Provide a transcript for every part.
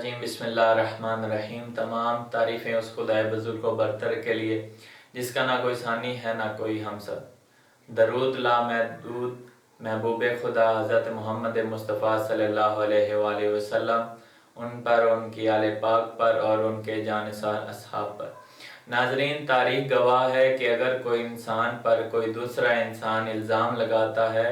الرجیم بسم اللہ الرحمن الرحیم۔ تمام تعریفیں اس خدائے بزرگ و برتر کے لیے جس کا نہ کوئی ثانی ہے نہ کوئی ہمسر۔ درود لا محدود محبوب خدا حضرت محمد مصطفیٰ صلی اللہ علیہ وآلہ وسلم، ان پر، ان کی آل پاک پر اور ان کے جانثار اصحاب پر۔ ناظرین، تاریخ گواہ ہے کہ اگر کوئی انسان پر کوئی دوسرا انسان الزام لگاتا ہے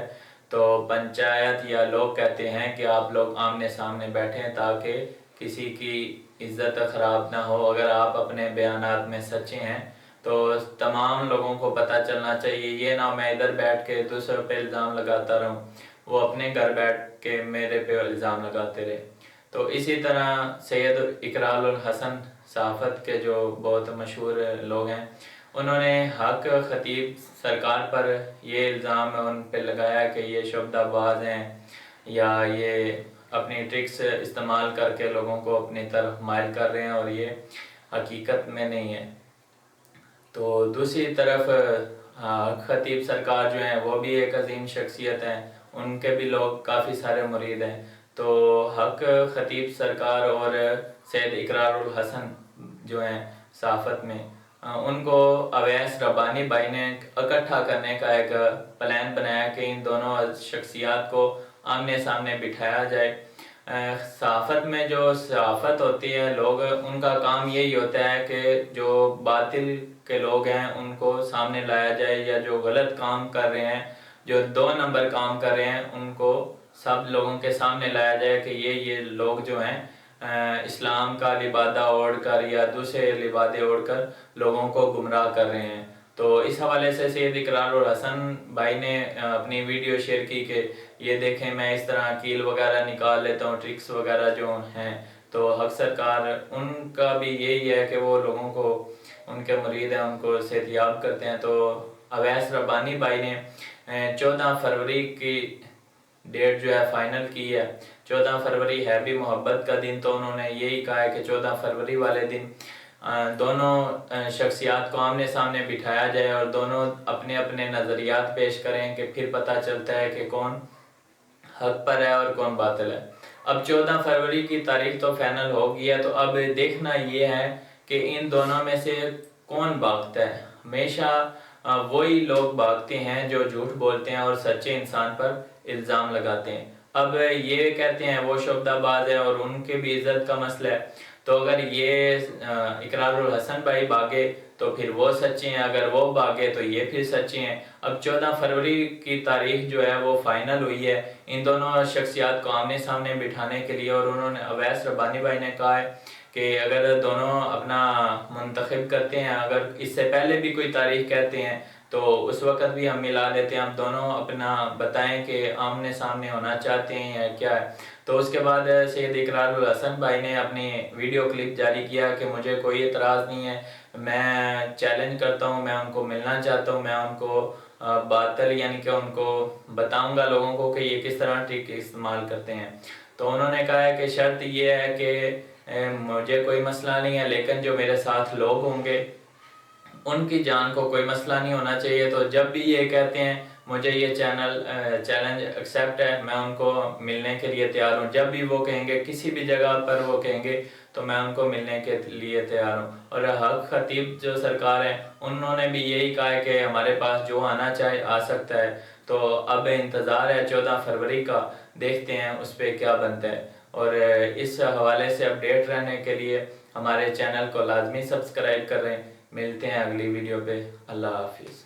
تو پنچایت یا لوگ کہتے ہیں کہ آپ لوگ آمنے سامنے بیٹھیں تاکہ کسی کی عزت خراب نہ ہو۔ اگر آپ اپنے بیانات میں سچے ہیں تو تمام لوگوں کو پتہ چلنا چاہیے، یہ نہ میں ادھر بیٹھ کے دوسروں پہ الزام لگاتا رہوں، وہ اپنے گھر بیٹھ کے میرے پہ الزام لگاتے رہے۔ تو اسی طرح سید اقرار الحسن صحافت کے جو بہت مشہور لوگ ہیں، انہوں نے حق خطیب سرکار پر یہ الزام ان پہ لگایا کہ یہ شعبدہ باز ہیں یا یہ اپنی ٹرکس استعمال کر کے لوگوں کو اپنی طرف مائل کر رہے ہیں اور یہ حقیقت میں نہیں ہے۔ تو دوسری طرف حق خطیب سرکار جو ہیں وہ بھی ایک عظیم شخصیت ہیں، ان کے بھی لوگ کافی سارے مرید ہیں۔ تو حق خطیب سرکار اور سید اقرار الحسن جو ہیں صحافت میں، ان کو اویس ربانی بھائی نے اکٹھا کرنے کا ایک پلان بنایا کہ ان دونوں شخصیات کو آمنے سامنے بٹھایا جائے۔ صحافت میں جو صحافت ہوتی ہے، لوگ ان کا کام یہی ہوتا ہے کہ جو باطل کے لوگ ہیں ان کو سامنے لایا جائے، یا جو غلط کام کر رہے ہیں، جو 2 نمبر کام کر رہے ہیں، ان کو سب لوگوں کے سامنے لایا جائے کہ یہ لوگ جو ہیں اسلام کا لبادہ اوڑھ کر یا دوسرے لبادے اوڑھ کر لوگوں کو گمراہ کر رہے ہیں۔ تو اس حوالے سے سید اقرار الحسن بھائی نے اپنی ویڈیو شیئر کی کہ یہ دیکھیں میں اس طرح کیل وغیرہ نکال لیتا ہوں، ٹرکس وغیرہ جو ہیں۔ تو حق سرکار ان کا بھی یہی ہے کہ وہ لوگوں کو، ان کے مرید ہیں، ان کو صحتیاب کرتے ہیں۔ تو اویس ربانی بھائی نے 14 فروری کی ڈیٹ جو ہے فائنل کی ہے۔ 14 فروری ہے بھی محبت کا دن، تو انہوں نے یہی کہا ہے کہ 14 فروری والے دن دونوں شخصیات کو آمنے سامنے بٹھایا جائے اور دونوں اپنے اپنے نظریات پیش کریں کہ پھر پتہ چلتا ہے کہ کون حق پر ہے اور کون باطل ہے۔ اب 14 فروری کی تاریخ تو فائنل ہو گئی ہے، تو اب دیکھنا یہ ہے کہ ان دونوں میں سے کون بھاگتا ہے۔ ہمیشہ وہی لوگ بھاگتے ہیں جو جھوٹ بولتے ہیں اور سچے انسان پر الزام لگاتے ہیں۔ اب یہ کہتے ہیں وہ شعبدہ باز ہے اور ان کے بھی عزت کا مسئلہ ہے، تو اگر یہ اقرار الحسن بھائی بھاگے تو پھر وہ سچے ہیں، اگر وہ بھاگے تو یہ پھر سچے ہیں۔ اب 14 فروری کی تاریخ جو ہے وہ فائنل ہوئی ہے ان دونوں شخصیات کو آمنے سامنے بٹھانے کے لیے، اور انہوں نے اویس ربانی بھائی نے کہا ہے کہ اگر دونوں اپنا منتخب کرتے ہیں، اگر اس سے پہلے بھی کوئی تاریخ کہتے ہیں تو اس وقت بھی ہم ملا لیتے ہیں، ہم دونوں اپنا بتائیں کہ آمنے سامنے ہونا چاہتے ہیں یا کیا ہے۔ تو اس کے بعد سید اقرار الحسن بھائی نے اپنی ویڈیو کلپ جاری کیا کہ مجھے کوئی اعتراض نہیں ہے، میں چیلنج کرتا ہوں، میں ان کو ملنا چاہتا ہوں، میں ان کو باطل یعنی کہ ان کو بتاؤں گا لوگوں کو کہ یہ کس طرح ٹرک استعمال کرتے ہیں۔ تو انہوں نے کہا ہے کہ شرط یہ ہے کہ مجھے کوئی مسئلہ نہیں ہے، لیکن جو میرے ساتھ لوگ ہوں گے ان کی جان کو کوئی مسئلہ نہیں ہونا چاہیے۔ تو جب بھی یہ کہتے ہیں مجھے یہ چیلنج ایکسیپٹ ہے، میں ان کو ملنے کے لیے تیار ہوں، جب بھی وہ کہیں گے، کسی بھی جگہ پر وہ کہیں گے تو میں ان کو ملنے کے لیے تیار ہوں۔ اور حق خطیب جو سرکار ہیں انہوں نے بھی یہی کہا ہے کہ ہمارے پاس جو آنا چاہے آ سکتا ہے۔ تو اب انتظار ہے 14 فروری کا، دیکھتے ہیں اس پہ کیا بنتا ہے۔ اور اس حوالے سے اپڈیٹ رہنے کے لیے ہمارے چینل کو لازمی سبسکرائب کر رہے ہیں۔ ملتے ہیں اگلی ویڈیو پہ، اللہ حافظ۔